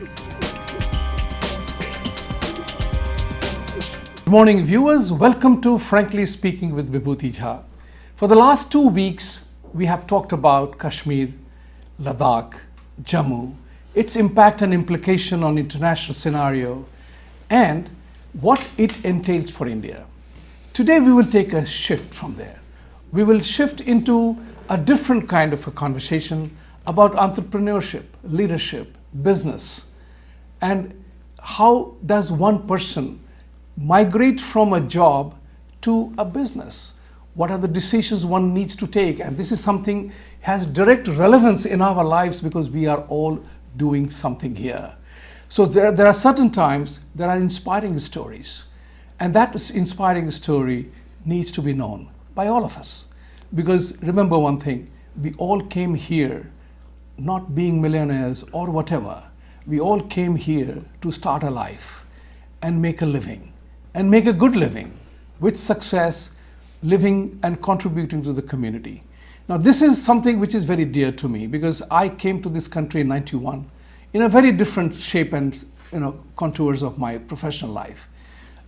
Good morning, viewers. Welcome to Frankly Speaking with Vibhuti Jha. For the last 2 weeks, we have talked about Kashmir, Ladakh, Jammu, its impact and implication on international scenario, and what it entails for India. Today, we will take a shift from there. We will shift into a different kind of a conversation about entrepreneurship, leadership, business, and how does one person migrate from a job to a business? What are the decisions one needs to take? And this is something has direct relevance in our lives because we are all doing something here. So there are certain times there are inspiring stories, and that inspiring story needs to be known by all of us. Because remember one thing, we all came here not being millionaires or whatever. We all came here to start a life and make a living, and make a good living with success, living and contributing to the community. Now, this is something which is very dear to me because I came to this country in '91 in a very different shape and contours of my professional life.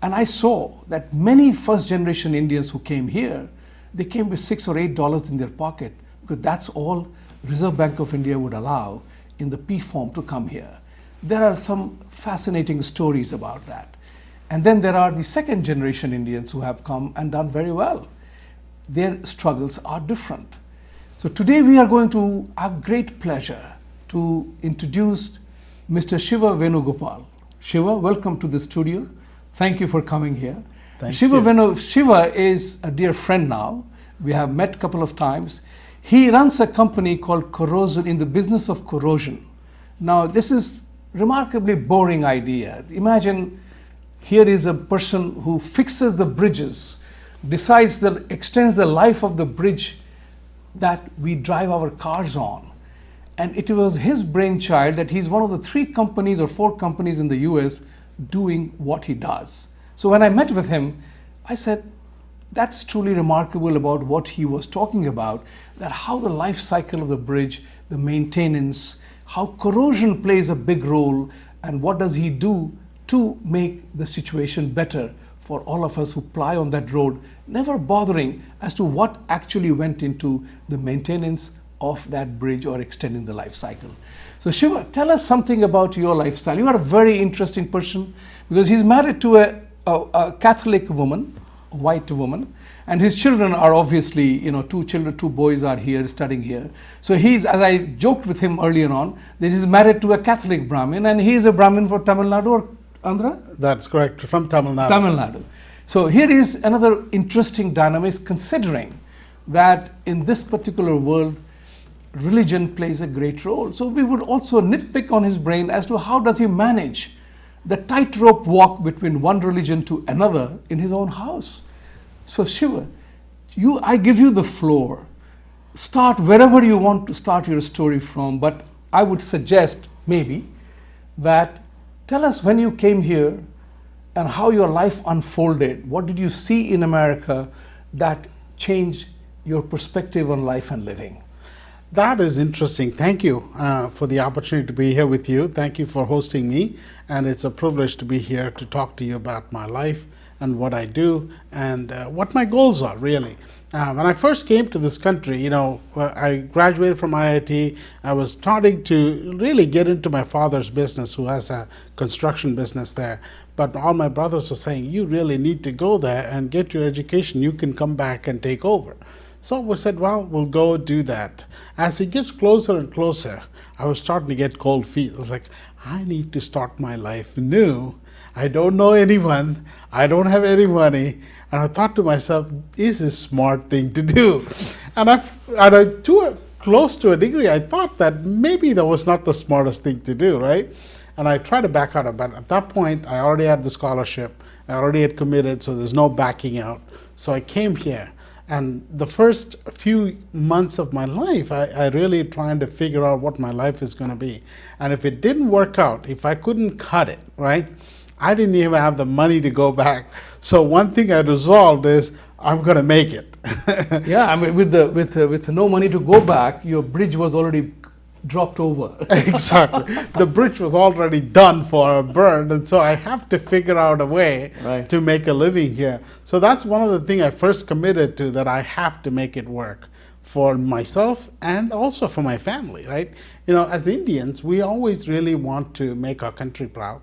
And I saw that many first generation Indians who came here, they came with $6 or $8 in their pocket because that's all Reserve Bank of India would allow in the P form to come here. There are some fascinating stories about that. And then there are the second generation Indians who have come and done very well. Their struggles are different. So today we are going to have great pleasure to introduce Mr. Siva Venugopalan. Siva, welcome to the studio. Thank you for coming here. Thank you. Siva is a dear friend now. We have met a couple of times. He runs a company called Corrosion, in the business of corrosion. Now, this is remarkably boring idea. Imagine here is a person who fixes the bridges, decides that extends the life of the bridge that we drive our cars on. And it was his brainchild that he's one of the 3 companies or 4 companies in the US doing what he does. So when I met with him, I said, that's truly remarkable about what he was talking about, that how the life cycle of the bridge, the maintenance, how corrosion plays a big role, and what does he do to make the situation better for all of us who ply on that road, never bothering as to what actually went into the maintenance of that bridge or extending the life cycle. So Siva, tell us something about your lifestyle. You are a very interesting person because he's married to a Catholic woman, a white woman, and his children are obviously, 2 children, 2 boys are here studying here. So he's, as I joked with him earlier on, that he's married to a Catholic Brahmin, and he is a Brahmin for Tamil Nadu or Andhra? That's correct, from Tamil Nadu. Tamil Nadu. So here is another interesting dynamic, considering that in this particular world, religion plays a great role. So we would also nitpick on his brain as to how does he manage the tightrope walk between one religion to another in his own house. So Siva, I give you the floor. Start wherever you want to start your story from, but I would suggest maybe that tell us when you came here and how your life unfolded. What did you see in America that changed your perspective on life and living? That is interesting. Thank you for the opportunity to be here with you. Thank you for hosting me. And it's a privilege to be here to talk to you about my life and what I do and what my goals are, really. When I first came to this country, I graduated from IIT. I was starting to really get into my father's business, who has a construction business there. But all my brothers were saying, you really need to go there and get your education. You can come back and take over. So we said, well, we'll go do that. As it gets closer and closer, I was starting to get cold feet. I was like, I need to start my life new. I don't know anyone. I don't have any money. And I thought to myself, this is a smart thing to do. And close to a degree, I thought that maybe that was not the smartest thing to do, right? And I tried to back out. But at that point, I already had the scholarship. I already had committed, so there's no backing out. So I came here. And the first few months of my life, I really trying to figure out what my life is going to be. And if it didn't work out, if I couldn't cut it, right, I didn't even have the money to go back. So one thing I resolved is I'm going to make it. Yeah, I mean, with no money to go back, your bridge was already dropped over. Exactly. The bridge was already done for a bird, and so I have to figure out a way Right. to make a living here. So that's one of the things I first committed to, that I have to make it work for myself and also for my family, right? You know, as Indians, we always really want to make our country proud,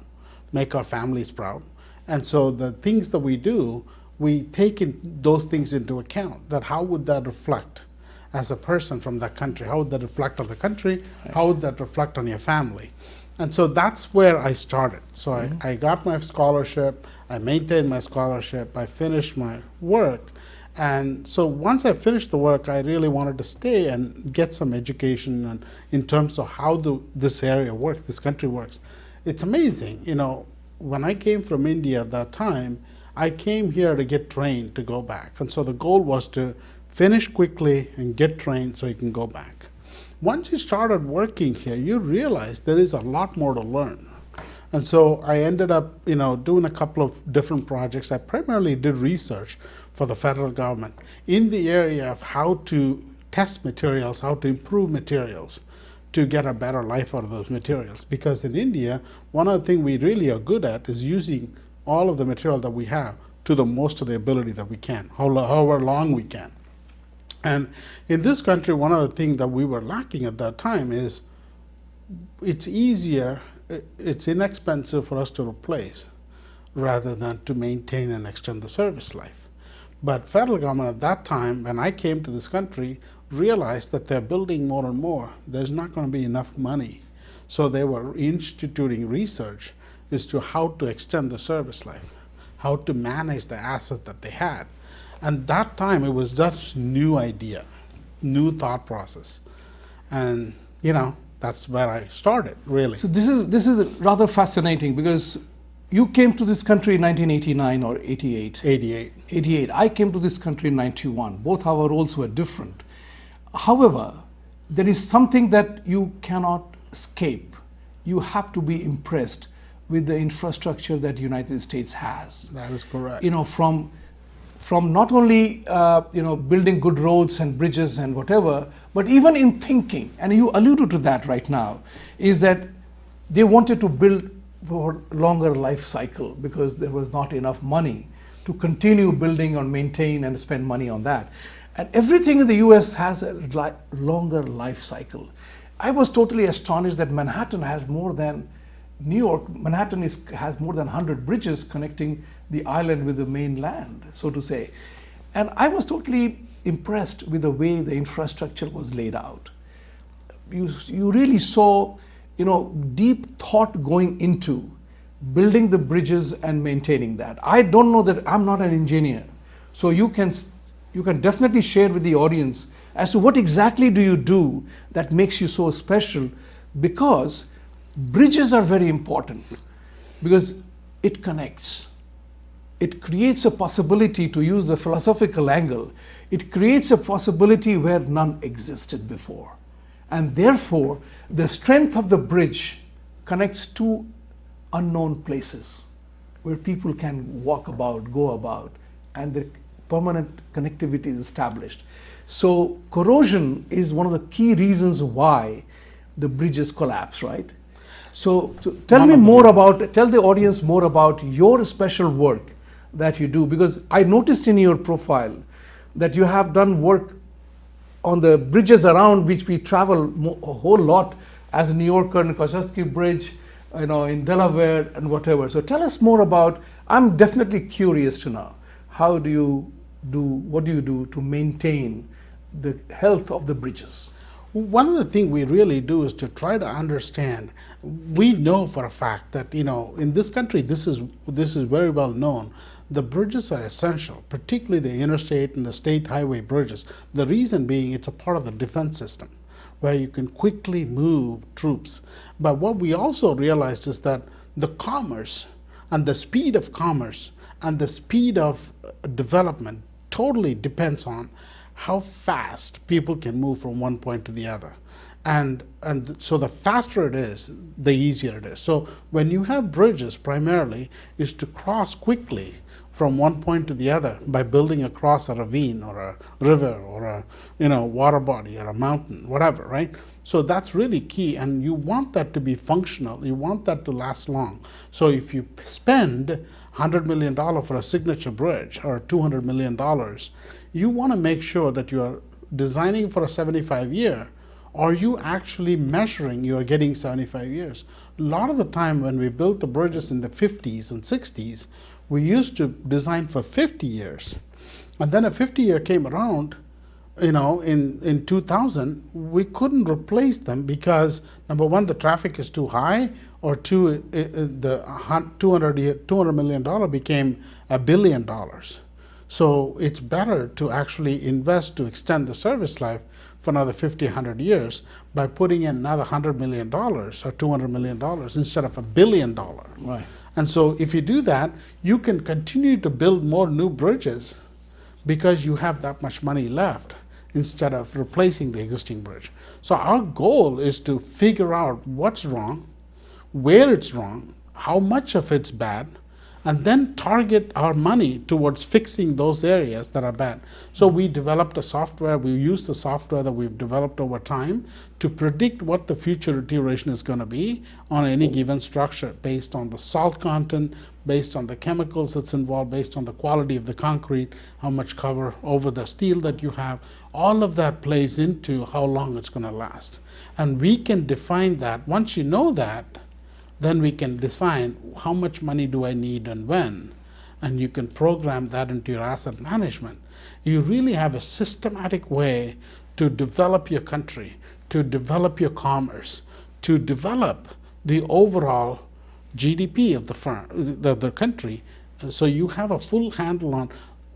make our families proud. And so the things that we do, we take those things into account, that how would that reflect as a person from that country? How would that reflect on the country? How would that reflect on your family? And so that's where I started. So I got my scholarship, I maintained my scholarship, I finished my work. And so once I finished the work, I really wanted to stay and get some education and in terms of how this area works, this country works. It's amazing. You know, when I came from India at that time, I came here to get trained to go back. And so the goal was to finish quickly and get trained so you can go back. Once you started working here, you realize there is a lot more to learn. And so I ended up, you know, doing a couple of different projects. I primarily did research for the federal government in the area of how to test materials, how to improve materials to get a better life out of those materials. Because in India, one of the things we really are good at is using all of the material that we have to the most of the ability that we can, however long we can. And in this country, one of the things that we were lacking at that time is it's easier, it's inexpensive for us to replace rather than to maintain and extend the service life. But federal government at that time, when I came to this country, realized that they're building more and more. There's not going to be enough money. So they were instituting research as to how to extend the service life, how to manage the assets that they had. And that time it was just new idea, new thought process. And you know, that's where I started, really. So this is rather fascinating, because you came to this country in 1989 or 88? 88. 88. I came to this country in 91. Both our roles were different. However, there is something that you cannot escape. You have to be impressed with the infrastructure that the United States has. That is correct. You know, from not only building good roads and bridges and whatever, but even in thinking, and you alluded to that right now, is that they wanted to build for longer life cycle because there was not enough money to continue building or maintain and spend money on that. And everything in the US has a longer life cycle. I was totally astonished that Manhattan has more than New York. Manhattan has more than 100 bridges connecting the island with the mainland, so to say. And I was totally impressed with the way the infrastructure was laid out. You really saw, you know, deep thought going into building the bridges and maintaining that. I don't know that, I'm not an engineer. So you can definitely share with the audience as to what exactly do you do that makes you so special, because bridges are very important, because it connects. It creates a possibility, to use the philosophical angle, it creates a possibility where none existed before. And therefore, the strength of the bridge connects two unknown places where people can walk about, go about, and the permanent connectivity is established. So corrosion is one of the key reasons why the bridges collapse, right? So tell the audience more about your special work that you do, because I noticed in your profile that you have done work on the bridges around which we travel a whole lot as a New Yorker, and Kosciuszko Bridge, you know, in Delaware and whatever. So tell us more about, I'm definitely curious to know, what do you do to maintain the health of the bridges? One of the things we really do is to try to understand. We know for a fact that, you know, in this country, this is very well known. The bridges are essential, particularly the interstate and the state highway bridges. The reason being, it's a part of the defense system where you can quickly move troops. But what we also realized is that the commerce and the speed of commerce and the speed of development totally depends on how fast people can move from one point to the other. And so the faster it is, the easier it is. So when you have bridges, primarily is to cross quickly from one point to the other by building across a ravine or a river or a water body or a mountain, whatever, right? So that's really key, and you want that to be functional. You want that to last long. So if you spend $100 million for a signature bridge or $200 million, you want to make sure that you are designing for a 75-year. Are you actually measuring you are getting 75 years? A lot of the time when we built the bridges in the 50s and 60s, we used to design for 50 years. And then a 50-year came around, in 2000, we couldn't replace them because, number one, the traffic is too high, or two, the $200 million became $1 billion. So it's better to actually invest to extend the service life for another 50, 100 years by putting in another $100 million or $200 million instead of $1 billion. Right. And so if you do that, you can continue to build more new bridges because you have that much money left instead of replacing the existing bridge. So our goal is to figure out what's wrong, where it's wrong, how much of it's bad, and then target our money towards fixing those areas that are bad. So we developed a software, we use the software that we've developed over time to predict what the future deterioration is going to be on any given structure based on the salt content, based on the chemicals that's involved, based on the quality of the concrete, how much cover over the steel that you have. All of that plays into how long it's going to last. And we can define that. Once you know that, then we can define how much money do I need and when, and you can program that into your asset management. You really have a systematic way to develop your country, to develop your commerce, to develop the overall GDP of the country. So you have a full handle on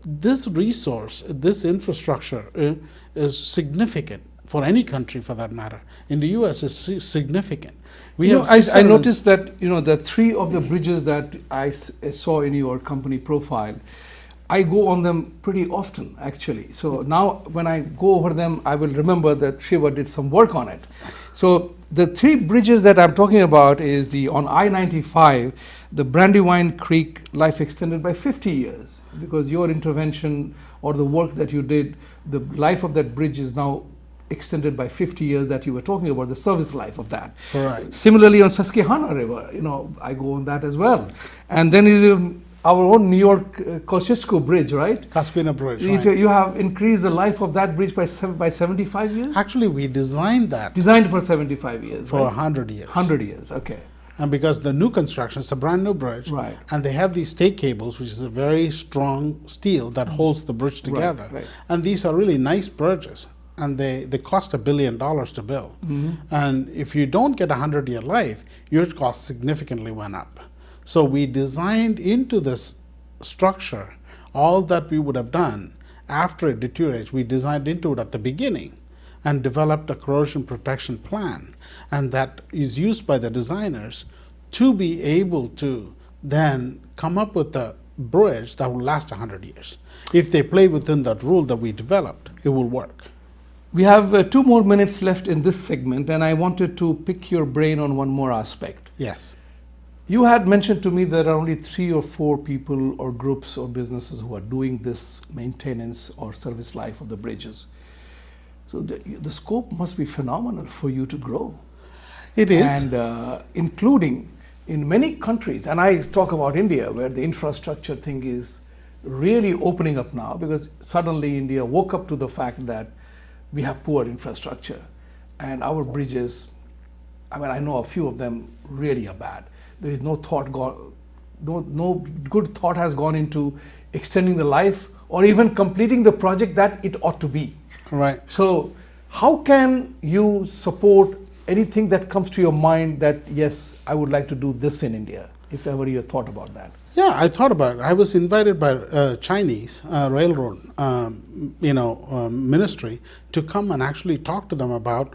this resource, this infrastructure is significant for any country for that matter. In the US, it's significant. I noticed that the three of the bridges that I saw in your company profile, I go on them pretty often actually. So now when I go over them, I will remember that Siva did some work on it. So the three bridges that I'm talking about is on I-95, the Brandywine Creek life extended by 50 years because your intervention or the work that you did, the life of that bridge is now extended by 50 years that you were talking about, the service life of that. Right. Similarly on Susquehanna River, I go on that as well. And then is our own New York Kosciuszko Bridge, right? Caspina Bridge, right. right. You have increased the life of that bridge by 75 years? Actually, we designed that. Designed for 75 years, for right? 100 years. 100 years, okay. And because the new construction, it's a brand new bridge, right. And they have these stake cables, which is a very strong steel that holds the bridge together. Right. And these are really nice bridges. And they cost $1 billion to build. Mm-hmm. And if you don't get a 100-year life, your cost significantly went up. So we designed into this structure all that we would have done after it deteriorates. We designed into it at the beginning and developed a corrosion protection plan. And that is used by the designers to be able to then come up with a bridge that will last 100 years. If they play within that rule that we developed, it will work. We have 2 more minutes left in this segment, and I wanted to pick your brain on one more aspect. Yes. You had mentioned to me there are only 3 or 4 people or groups or businesses who are doing this maintenance or service life of the bridges. So the scope must be phenomenal for you to grow. It is. And including in many countries, and I talk about India, where the infrastructure thing is really opening up now, because suddenly India woke up to the fact that we have poor infrastructure, and our bridges, I know a few of them really are bad. There is no good thought has gone into extending the life or even completing the project that it ought to be. Right. So how can you support anything that comes to your mind that, yes, I would like to do this in India, if ever you thought about that? Yeah, I thought about it. I was invited by Chinese railroad, ministry to come and actually talk to them about.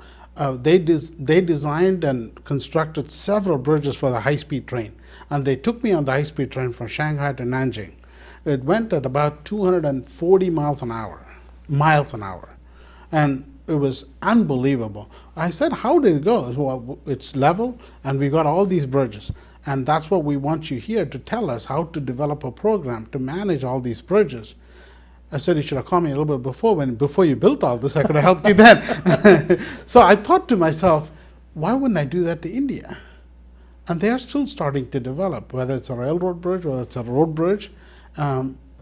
They designed and constructed several bridges for the high-speed train, and they took me on the high-speed train from Shanghai to Nanjing. It went at about 240 miles an hour, and it was unbelievable. I said, how did it go? Well, it's level, and we got all these bridges. And that's what we want you here to tell us, how to develop a program to manage all these bridges. I said, you should have called me a little bit before you built all this. I could have helped you then. So I thought to myself, why wouldn't I do that to India? And they're still starting to develop, whether it's a railroad bridge, whether it's a road bridge.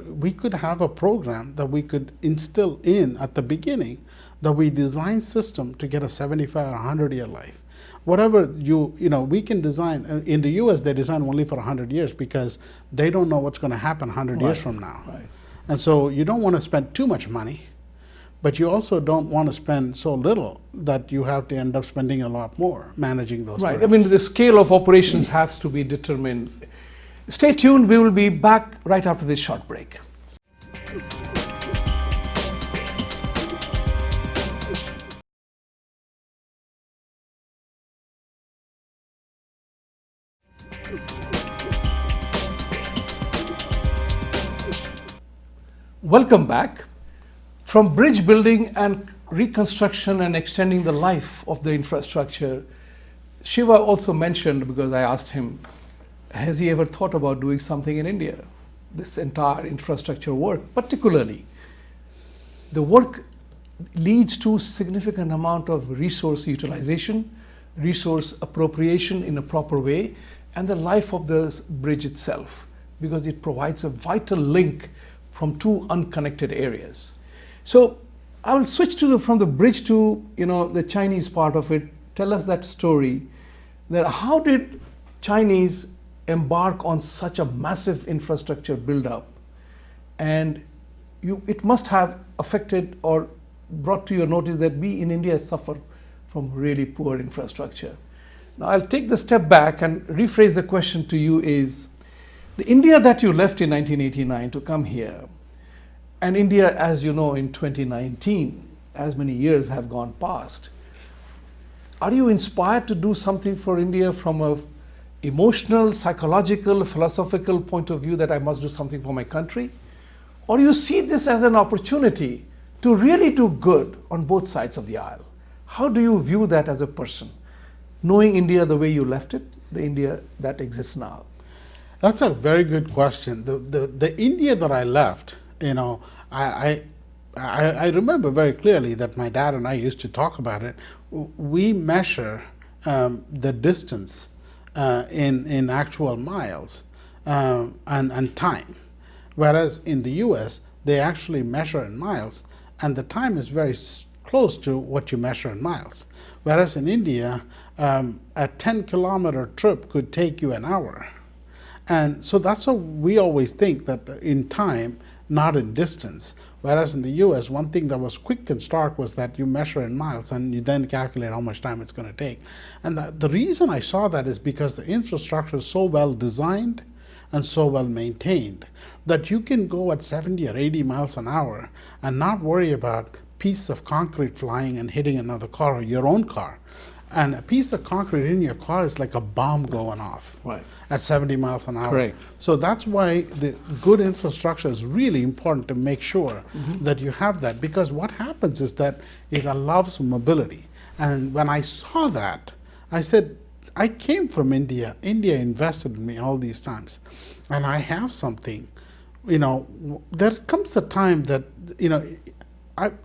We could have a program that we could instill in at the beginning, that we design system to get a 75 or 100-year life. Whatever we can design. In the US, they design only for 100 years because they don't know what's going to happen 100 years from now. Right. And so you don't want to spend too much money, but you also don't want to spend so little that you have to end up spending a lot more managing those. Right. bridges. I mean, the scale of operations has to be determined. Stay tuned. We will be back right after this short break. Welcome back. From bridge building and reconstruction and extending the life of the infrastructure, Siva also mentioned, because I asked him, has he ever thought about doing something in India? This entire infrastructure work, particularly, the work leads to significant amount of resource utilization, resource appropriation in a proper way, and the life of the bridge itself, because it provides a vital link from two unconnected areas. So I will switch from the bridge to the Chinese part of it. Tell us that story. That how did Chinese embark on such a massive infrastructure build-up, and it must have affected or brought to your notice that we in India suffer from really poor infrastructure. Now I'll take the step back and rephrase the question to you is, the India that you left in 1989 to come here, and India, as you know, in 2019, as many years have gone past, are you inspired to do something for India from a emotional, psychological, philosophical point of view that I must do something for my country? Or you see this as an opportunity to really do good on both sides of the aisle? How do you view that as a person, knowing India the way you left it, the India that exists now? That's a very good question. The India that I left, I remember very clearly that my dad and I used to talk about it. We measure the distance in actual miles and time, whereas in the US they actually measure in miles, and the time is very close to what you measure in miles. Whereas in India, a 10-kilometer trip could take you an hour. And so that's how we always think, that in time, not in distance. Whereas in the US, one thing that was quick and stark was that you measure in miles and you then calculate how much time it's going to take. And the reason I saw that is because the infrastructure is so well designed and so well maintained that you can go at 70 or 80 miles an hour and not worry about pieces of concrete flying and hitting another car or your own car. And a piece of concrete in your car is like a bomb going off at 70 miles an hour. Correct. So that's why the good infrastructure is really important, to make sure that you have that, because what happens is that it allows mobility. And when I saw that, I said, I came from India. India invested in me all these times, and I have something. There comes a time that,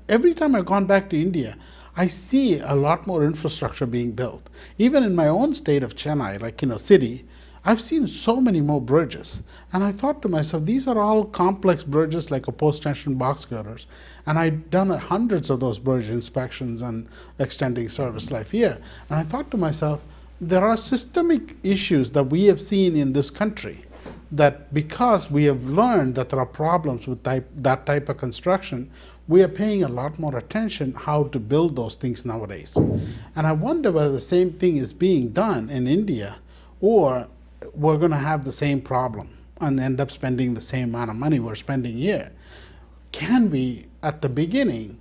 every time I've gone back to India, I see a lot more infrastructure being built. Even in my own state of Chennai, city, I've seen so many more bridges. And I thought to myself, these are all complex bridges like a post-tension box girders. And I've done hundreds of those bridge inspections and extending service life here. And I thought to myself, there are systemic issues that we have seen in this country, that because we have learned that there are problems with that type of construction, we are paying a lot more attention how to build those things nowadays. And I wonder whether the same thing is being done in India, or we're going to have the same problem and end up spending the same amount of money we're spending here. Can we, at the beginning,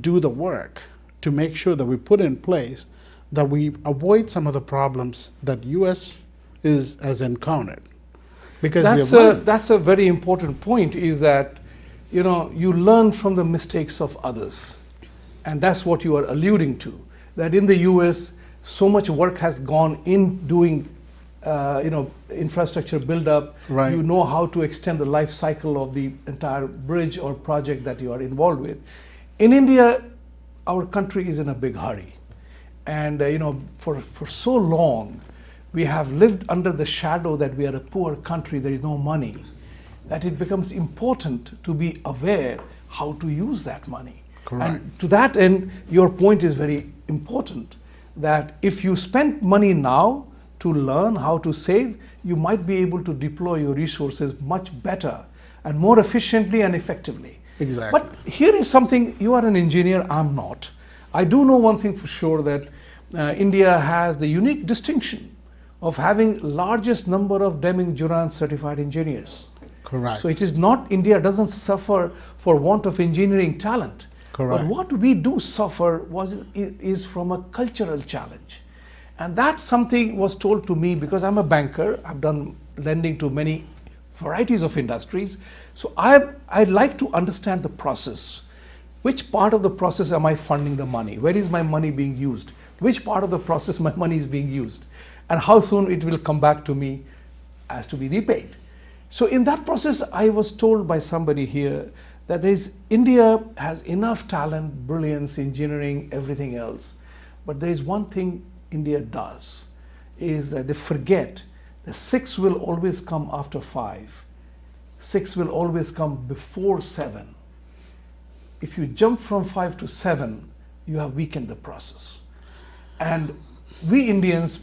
do the work to make sure that we put in place that we avoid some of the problems that US has encountered? Because that's a very important point, is that you learn from the mistakes of others, And that's what you are alluding to, that in the US, so much work has gone in doing infrastructure build-up. Right. You know how to extend the life cycle of the entire bridge or project that you are involved with. In India, our country is in a big hurry. And for so long, we have lived under the shadow that we are a poor country, there is no money, that it becomes important to be aware how to use that money. Correct. And to that end, your point is very important, that if you spend money now to learn how to save, you might be able to deploy your resources much better and more efficiently and effectively. Exactly. But here is something, you are an engineer, I'm not. I do know one thing for sure, that India has the unique distinction of having largest number of Deming-Juran certified engineers. Correct. So it is not, India doesn't suffer for want of engineering talent. Correct. But what we do suffer is from a cultural challenge. And that something was told to me because I'm a banker. I've done lending to many varieties of industries. So I'd like to understand the process. Which part of the process am I funding the money? Where is my money being used? Which part of the process my money is being used? And how soon it will come back to me as to be repaid? So in that process, I was told by somebody here that India has enough talent, brilliance, engineering, everything else. But there is one thing India does, is that they forget that 6 will always come after 5. 6 will always come before 7. If you jump from 5 to 7, you have weakened the process. And we Indians,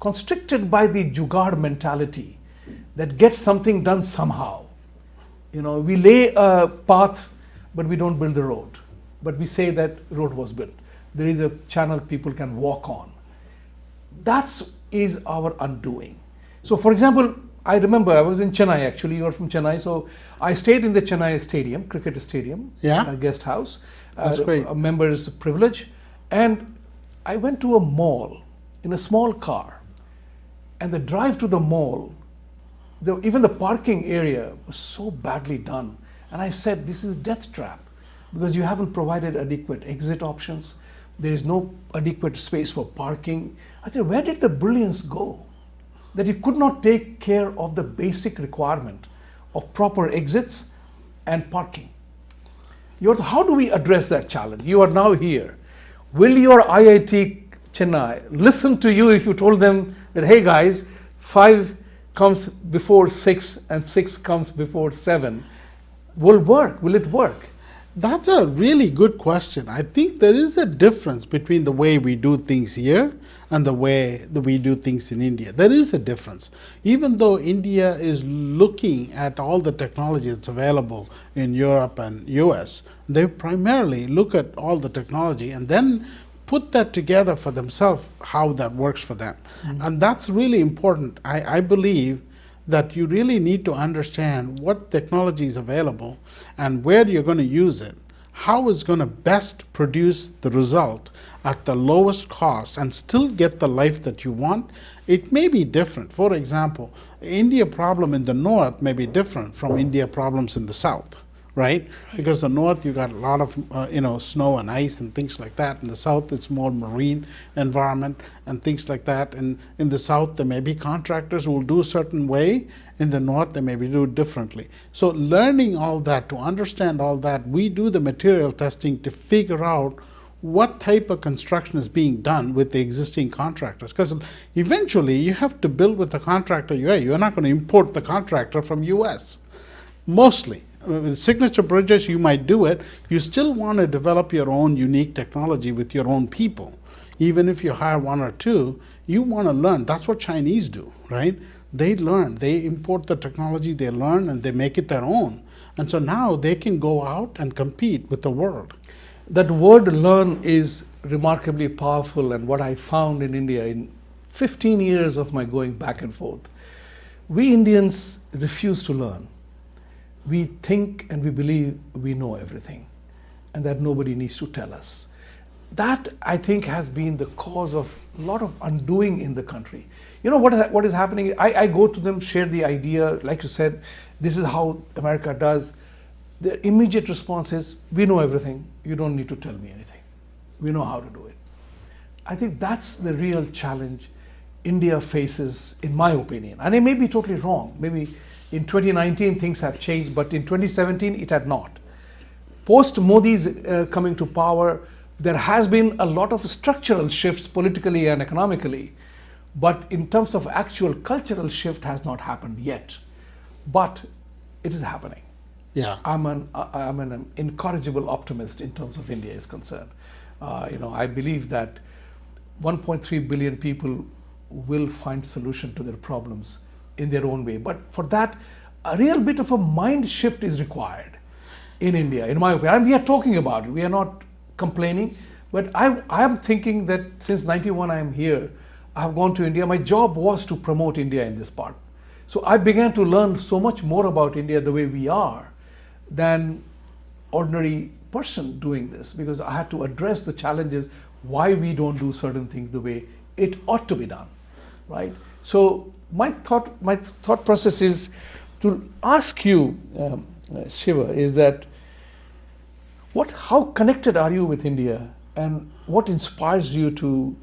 constricted by the jugaad mentality, that get something done somehow. We lay a path, but we don't build the road. But we say that road was built. There is a channel people can walk on. That is our undoing. So for example, I remember I was in Chennai, actually, you're from Chennai, so I stayed in the Chennai stadium, cricket stadium, Yeah. guest house. That's great. A member's privilege. And I went to a mall in a small car. And the drive to the mall, even the parking area was so badly done. And I said, this is a death trap because you haven't provided adequate exit options. There is no adequate space for parking. I said, where did the brilliance go? That you could not take care of the basic requirement of proper exits and parking. How do we address that challenge? You are now here. Will your IIT Chennai listen to you if you told them that, hey guys, 5 comes before 6 and 6 comes before 7? Will it work? That's a really good question. I think there is a difference between the way we do things here and the way that we do things in India. There is a difference. Even though India is looking at all the technology that's available in Europe and US, they primarily look at all the technology and then put that together for themselves, how that works for them. Mm-hmm. And that's really important. I believe that you really need to understand what technology is available and where you're going to use it, how it's going to best produce the result at the lowest cost and still get the life that you want. It may be different. For example, India problem in the north may be different from India problems in the south. Right? Because the north you got a lot of snow and ice and things like that. In the south it's more marine environment and things like that. And in the south there may be contractors who will do a certain way. In the north they may be do it differently. So learning all that, to understand all that, we do the material testing to figure out what type of construction is being done with the existing contractors. Because eventually you have to build with the contractor. You're not going to import the contractor from US. Mostly. With signature bridges, you might do it. You still want to develop your own unique technology with your own people. Even if you hire 1 or 2, you want to learn. That's what Chinese do, right? They learn. They import the technology, they learn, and they make it their own. And so now they can go out and compete with the world. That word learn is remarkably powerful, and what I found in India in 15 years of my going back and forth, we Indians refuse to learn. We think and we believe we know everything and that nobody needs to tell us. That, I think, has been the cause of a lot of undoing in the country. You know what is happening? I go to them, share the idea, like you said, this is how America does. their immediate response is, we know everything, you don't need to tell me anything. We know how to do it. I think that's the real challenge India faces, in my opinion. And I may be totally wrong. Maybe in 2019 things have changed, but in 2017 it had not. Post Modi's coming to power, there has been a lot of structural shifts politically and economically, but in terms of actual cultural shift has not happened yet. But it is happening. Yeah. I'm an incorrigible optimist in terms of India is concerned. I believe that 1.3 billion people will find solution to their problems in their own way. But for that, a real bit of a mind shift is required in India, in my opinion. And we are talking about it. We are not complaining. But I am thinking that since 91 I am here, I have gone to India. My job was to promote India in this part. So I began to learn so much more about India the way we are than ordinary person doing this, because I had to address the challenges why we don't do certain things the way it ought to be done, right? So my thought process is to ask you, Siva, is that how connected are you with India, and what inspires you to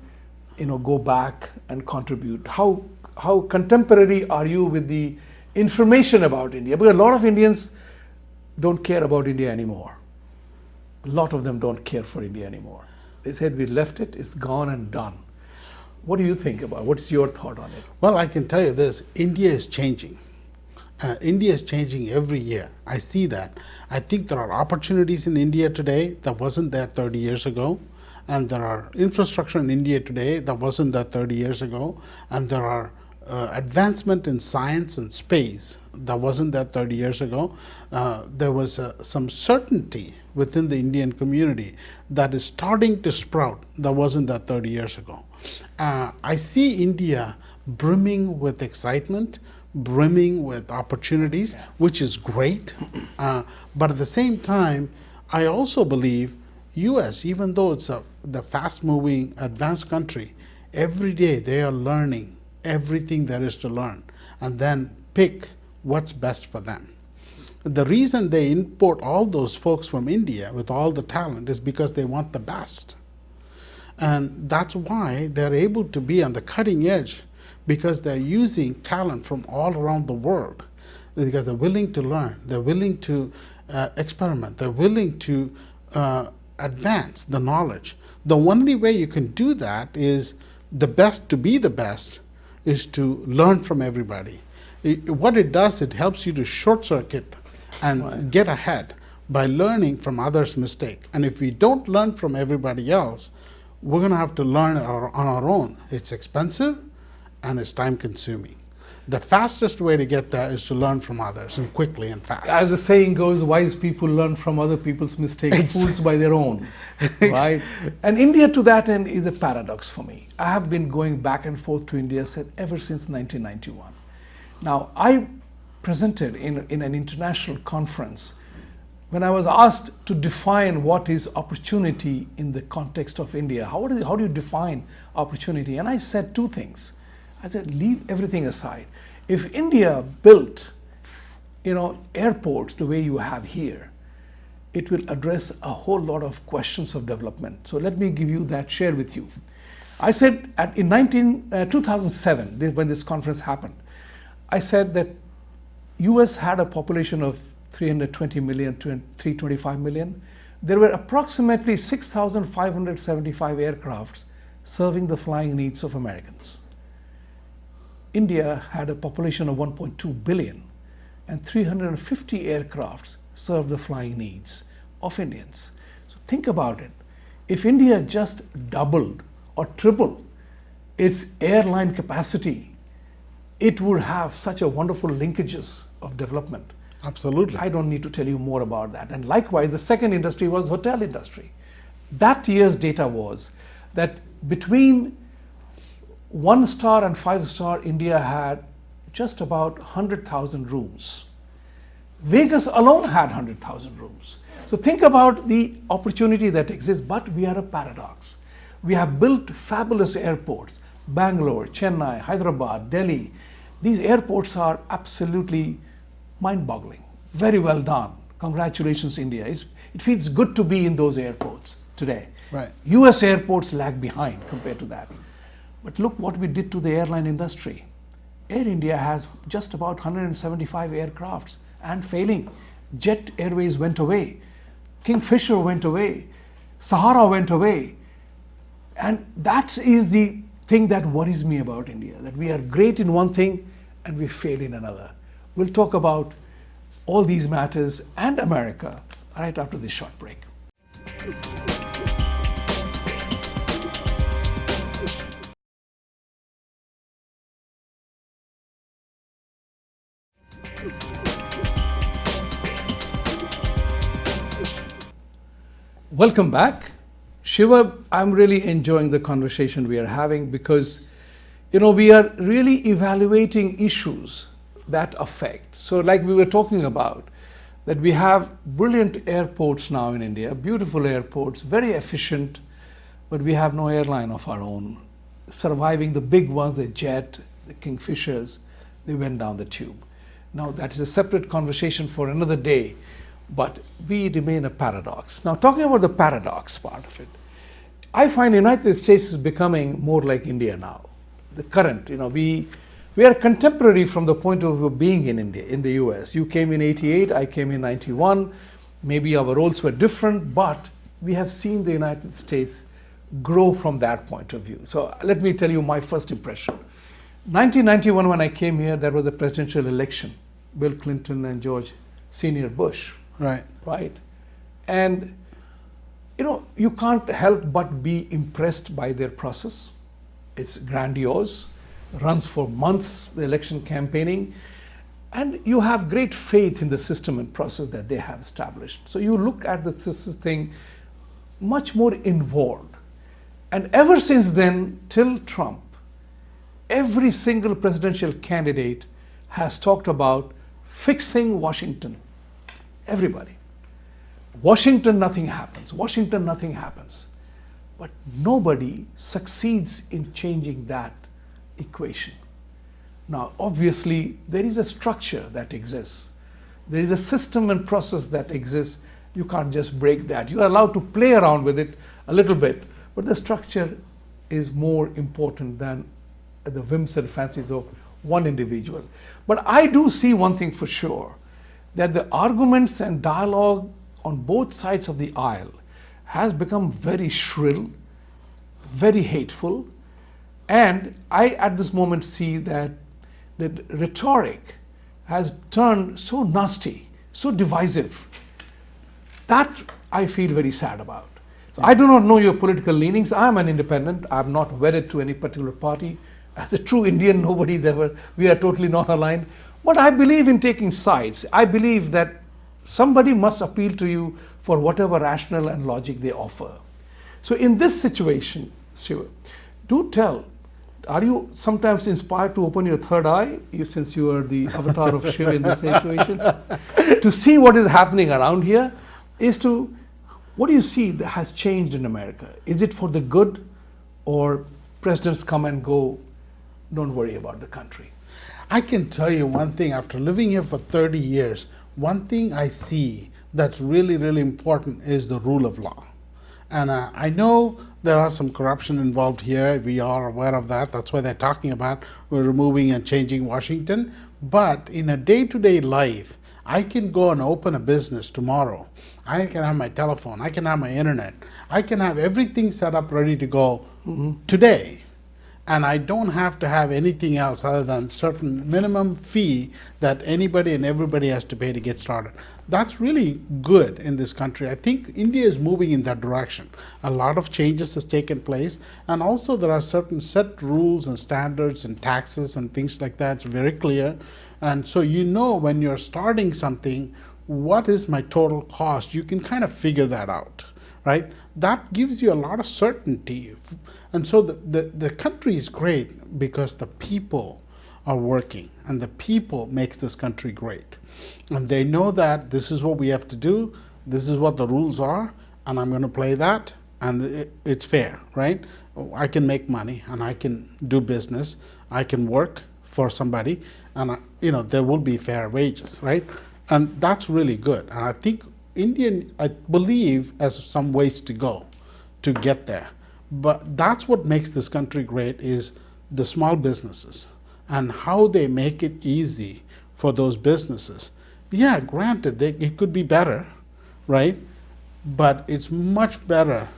go back and contribute? How contemporary are you with the information about India? Because a lot of Indians don't care about India anymore. A lot of them don't care for India anymore. They said, we left it, it's gone and done. What do you think about it? What's your thought on it? Well, I can tell you this, India is changing. India is changing every year. I see that. I think there are opportunities in India today that wasn't there 30 years ago. And there are infrastructure in India today that wasn't there 30 years ago. And there are advancement in science and space that wasn't there 30 years ago. There was some certainty within the Indian community that is starting to sprout that wasn't there 30 years ago. I see India brimming with excitement, brimming with opportunities, which is great. But at the same time, I also believe US, even though it's the fast-moving, advanced country, every day they are learning everything there is to learn and then pick what's best for them. The reason they import all those folks from India with all the talent is because they want the best. And that's why they're able to be on the cutting edge, because they're using talent from all around the world, because they're willing to learn, they're willing to experiment, they're willing to advance the knowledge. The only way you can do that is the best to be the best is to learn from everybody. What it does, it helps you to short circuit and get ahead by learning from others' mistake. And if we don't learn from everybody else, we're going to have to learn on our own. It's expensive and it's time consuming. The fastest way to get there is to learn from others, and quickly and fast. As the saying goes, wise people learn from other people's mistakes, fools by their own, right? And India to that end is a paradox for me. I have been going back and forth to India ever since 1991. Now, I presented in an international conference when I was asked to define what is opportunity in the context of India. How do you define opportunity? And I said two things. I said, leave everything aside. If India built, airports the way you have here, it will address a whole lot of questions of development. So let me give you that, share with you. I said in 2007, when this conference happened, I said that US had a population of 320 million to 325 million. There were approximately 6,575 aircrafts serving the flying needs of Americans. India had a population of 1.2 billion and 350 aircrafts served the flying needs of Indians. So think about it. If India just doubled or tripled its airline capacity, it would have such a wonderful linkages of development. Absolutely. I don't need to tell you more about that. And likewise, the second industry was hotel industry. That year's data was that between 1-star and 5-star, India had just about 100,000 rooms. Vegas alone had 100,000 rooms. So think about the opportunity that exists, but we are a paradox. We have built fabulous airports, Bangalore, Chennai, Hyderabad, Delhi. These airports are absolutely mind-boggling, very well done, Congratulations, India. It feels good to be in those airports today. Right. US airports lag behind compared to that. But look what we did to the airline industry. Air India has just about 175 aircrafts and failing. Jet Airways went away. Kingfisher went away. Sahara went away. And that is the thing that worries me about India, that we are great in one thing and we fail in another. We'll talk about all these matters and America right after this short break. Welcome back. Shiva, I'm really enjoying the conversation we are having because, we are really evaluating issues that affect. So like we were talking about, that we have brilliant airports now in India, beautiful airports, very efficient, but we have no airline of our own. Surviving the big ones, the Jet, the Kingfishers, they went down the tube. Now that is a separate conversation for another day, but we remain a paradox. Now talking about the paradox part of it, I find the United States is becoming more like India now. The current, we are contemporary from the point of view of being in India, in the US. You came in 88, I came in 91. Maybe our roles were different, but we have seen the United States grow from that point of view. So let me tell you my first impression. 1991, when I came here, there was a presidential election, Bill Clinton and George Senior Bush. Right. Right. And, you can't help but be impressed by their process. It's grandiose, runs for months, the election campaigning, and you have great faith in the system and process that they have established. So you look at this thing much more involved. And ever since then, till Trump, every single presidential candidate has talked about fixing Washington. Everybody. Washington, nothing happens. Washington, nothing happens. But nobody succeeds in changing that equation. Now, obviously, there is a structure that exists. There is a system and process that exists. You can't just break that. You are allowed to play around with it a little bit, but the structure is more important than the whims and fancies of one individual. But I do see one thing for sure, that the arguments and dialogue on both sides of the aisle has become very shrill, very hateful, and I at this moment see that the rhetoric has turned so nasty, so divisive. That I feel very sad about. So I do not know your political leanings. I am an independent. I am not wedded to any particular party. As a true Indian, we are totally not aligned. But I believe in taking sides. I believe that somebody must appeal to you for whatever rationale and logic they offer. So in this situation, Shiva, do tell, are you sometimes inspired to open your third eye, since you are the avatar of Shiva in this situation, to see what is happening around here? What do you see that has changed in America? Is it for the good, or presidents come and go, don't worry about the country? I can tell you one thing, after living here for 30 years, one thing I see that's really, really important is the rule of law. And I know there are some corruption involved here. We are aware of that. That's why they're talking about we're removing and changing Washington. But in a day-to-day life, I can go and open a business tomorrow. I can have my telephone. I can have my internet. I can have everything set up ready to go today. And I don't have to have anything else other than certain minimum fee that anybody and everybody has to pay to get started. That's really good in this country. I think India is moving in that direction. A lot of changes has taken place, and also there are certain set rules and standards and taxes and things like that. It's very clear. And so when you're starting something, what is my total cost? You can kind of figure that out, right? That gives you a lot of certainty. And so the country is great because the people are working, and the people makes this country great. And they know that this is what we have to do, this is what the rules are, and I'm going to play that, and it's fair, right? I can make money, and I can do business, I can work for somebody, and there will be fair wages, right? And that's really good. And I think I believe, has some ways to go to get there. But that's what makes this country great, is the small businesses and how they make it easy for those businesses. Yeah, granted, it could be better, right? But it's much better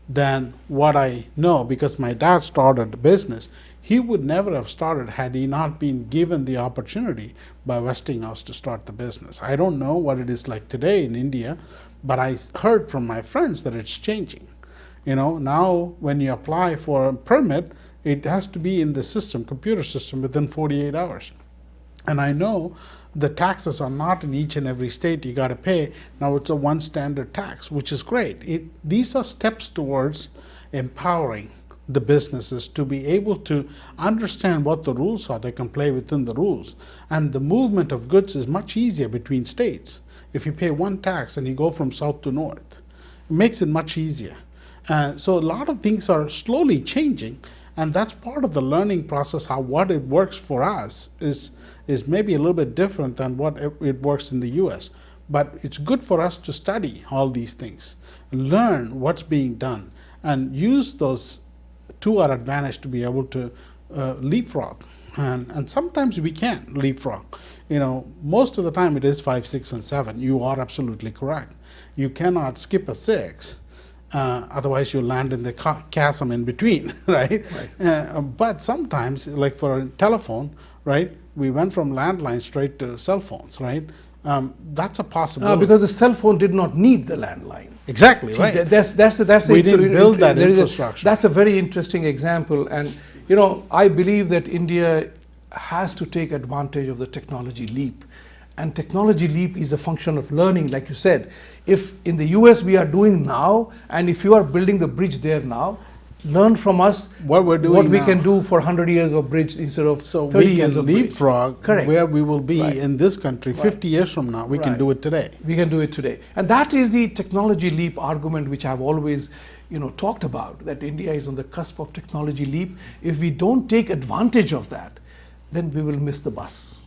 than what I know, because my dad started the business. He would never have started had he not been given the opportunity by Westinghouse to start the business. I don't know what it is like today in India, but I heard from my friends that it's changing. Now when you apply for a permit, it has to be in the system, computer system, within 48 hours. And I know the taxes are not in each and every state you got to pay. Now it's a one standard tax, which is great. These are steps towards empowering the businesses to be able to understand what the rules are. They can play within the rules. And the movement of goods is much easier between states. If you pay one tax and you go from south to north, it makes it much easier. So a lot of things are slowly changing. And that's part of the learning process. What it works for us is maybe a little bit different than what it works in the US. But it's good for us to study all these things, learn what's being done, and use those to our advantage to be able to leapfrog. And sometimes we can't leapfrog. Most of the time it is 5, 6, and 7. You are absolutely correct. You cannot skip a 6. Otherwise you land in the chasm in between, right? But sometimes, like for a telephone, right, we went from landline straight to cell phones, right? That's a possibility. Because the cell phone did not need the landline. Exactly, See, right. We didn't build that infrastructure. That's a very interesting example. And, I believe that India has to take advantage of the technology leap. And technology leap is a function of learning, like you said. If in the US we are doing now, and if you are building the bridge there now, learn from us what we're doing, what we can do for 100 years of bridge instead of 30 years of bridge. So we can leapfrog where we will be in this country 50 years from now. We can do it today. We can do it today. And that is the technology leap argument which I've always talked about, that India is on the cusp of technology leap. If we don't take advantage of that, then we will miss the bus.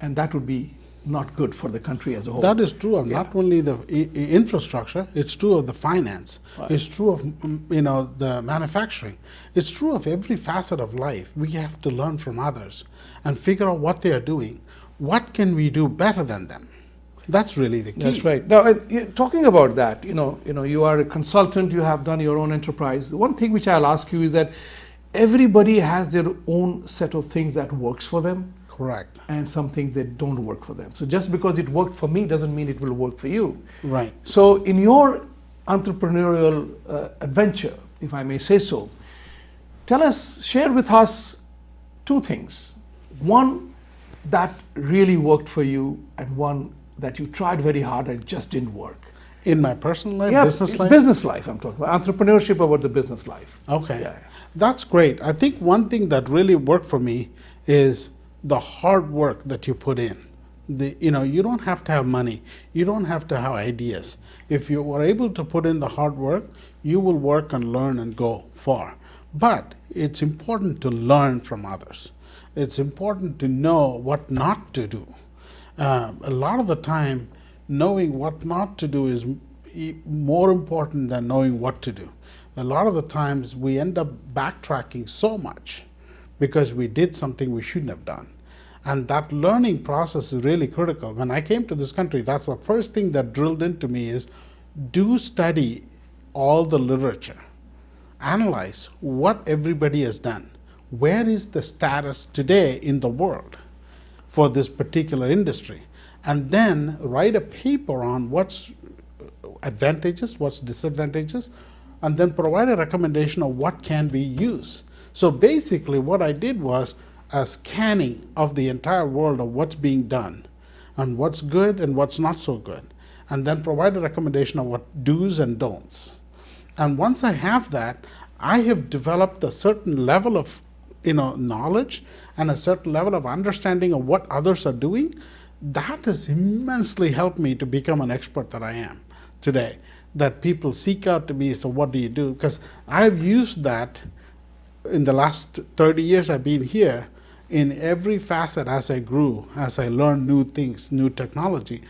And that would be not good for the country as a whole. That is true of not only the infrastructure, it's true of the finance, it's true of the manufacturing, it's true of every facet of life. We have to learn from others and figure out what they are doing. What can we do better than them? That's really the key. That's right. Now, talking about that, you are a consultant, you have done your own enterprise. One thing which I'll ask you is that everybody has their own set of things that works for them. Correct. And some things that don't work for them. So just because it worked for me doesn't mean it will work for you. Right. So in your entrepreneurial adventure, if I may say so, share with us two things. One that really worked for you, and one that you tried very hard and it just didn't work. In my personal life, business life? Business life, I'm talking about. Entrepreneurship about the business life. Okay. Yeah. That's great. I think one thing that really worked for me is the hard work that you put in. You don't have to have money. You don't have to have ideas. If you are able to put in the hard work, you will work and learn and go far. But it's important to learn from others. It's important to know what not to do. A lot of the time, knowing what not to do is more important than knowing what to do. A lot of the times we end up backtracking so much because we did something we shouldn't have done. And that learning process is really critical. When I came to this country, that's the first thing that drilled into me is do study all the literature. Analyze what everybody has done. Where is the status today in the world for this particular industry? And then write a paper on what's advantages, what's disadvantages, and then provide a recommendation of what can be used. So basically what I did was a scanning of the entire world of what's being done and what's good and what's not so good, and then provide a recommendation of what do's and don'ts. And once I have that, I have developed a certain level of knowledge and a certain level of understanding of what others are doing. That has immensely helped me to become an expert that I am today, that people seek out to me. So what do you do? Because I've used that in the last 30 years I've been here, in every facet, as I grew, as I learned new things, new technology,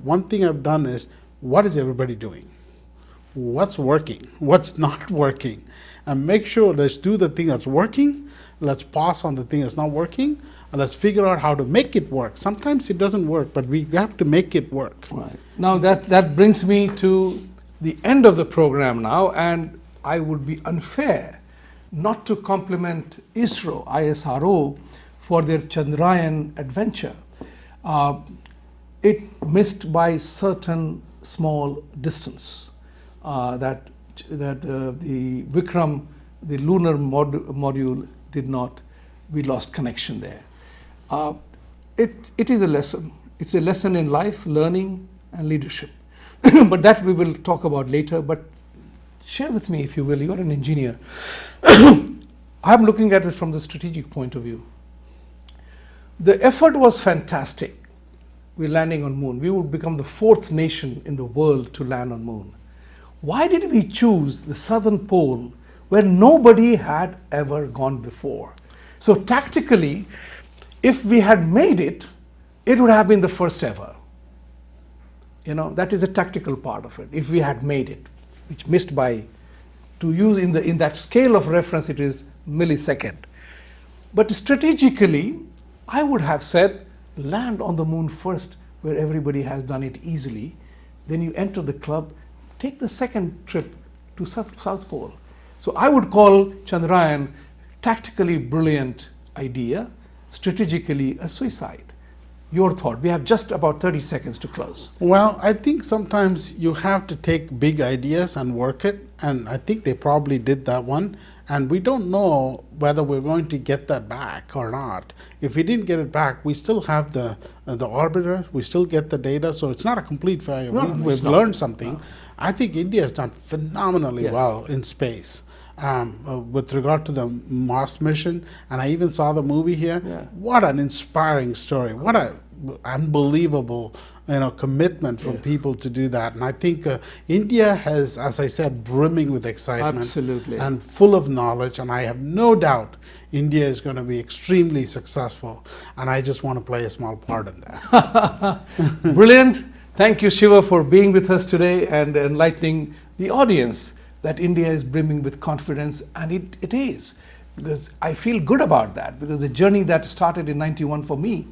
one thing I've done is, what is everybody doing? What's working? What's not working? And make sure, let's do the thing that's working, let's pause on the thing that's not working, and let's figure out how to make it work. Sometimes it doesn't work, but we have to make it work. Right. Now that brings me to the end of the program now, and I would be unfair not to compliment ISRO, for their Chandrayaan adventure. It missed by certain small distance. That the Vikram, the lunar module, did not. We lost connection there. It is a lesson. It's a lesson in life, learning, and leadership. But that we will talk about later. But share with me, if you will. You're an engineer. I'm looking at it from the strategic point of view. The effort was fantastic. We're landing on moon. We would become the 4th nation in the world to land on moon. Why did we choose the southern pole where nobody had ever gone before? So tactically, if we had made it, it would have been the first ever. You know, that is a tactical part of it. If we had made it, which missed by, to use in that scale of reference, it is millisecond. But strategically, I would have said, land on the moon first, where everybody has done it easily. Then you enter the club, take the second trip to South Pole. So I would call Chandrayaan tactically brilliant idea, strategically a suicide. Your thought. We have just about 30 seconds to close. Well, I think sometimes you have to take big ideas and work it, and I think they probably did that one. And we don't know whether we're going to get that back or not. If we didn't get it back, we still have the orbiter, we still get the data, so it's not a complete failure. We've learned something. I think India has done phenomenally well in space. With regard to the Mars mission, and I even saw the movie here. What an inspiring story! What a unbelievable commitment from people to do that. And I think India has, as I said, brimming with excitement and full of knowledge. And I have no doubt India is going to be extremely successful. And I just want to play a small part in that. Brilliant. Thank you, Siva, for being with us today and enlightening the audience that India is brimming with confidence, and it is, because I feel good about that, because the journey that started in 91 for me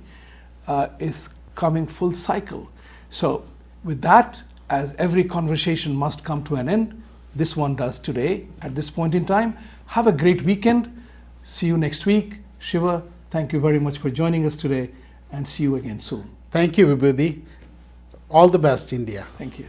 is coming full cycle. So with that, as every conversation must come to an end, this one does today at this point in time. Have a great weekend. See you next week. Siva, thank you very much for joining us today, and see you again soon. Thank you, Vibhuti. All the best, India. Thank you.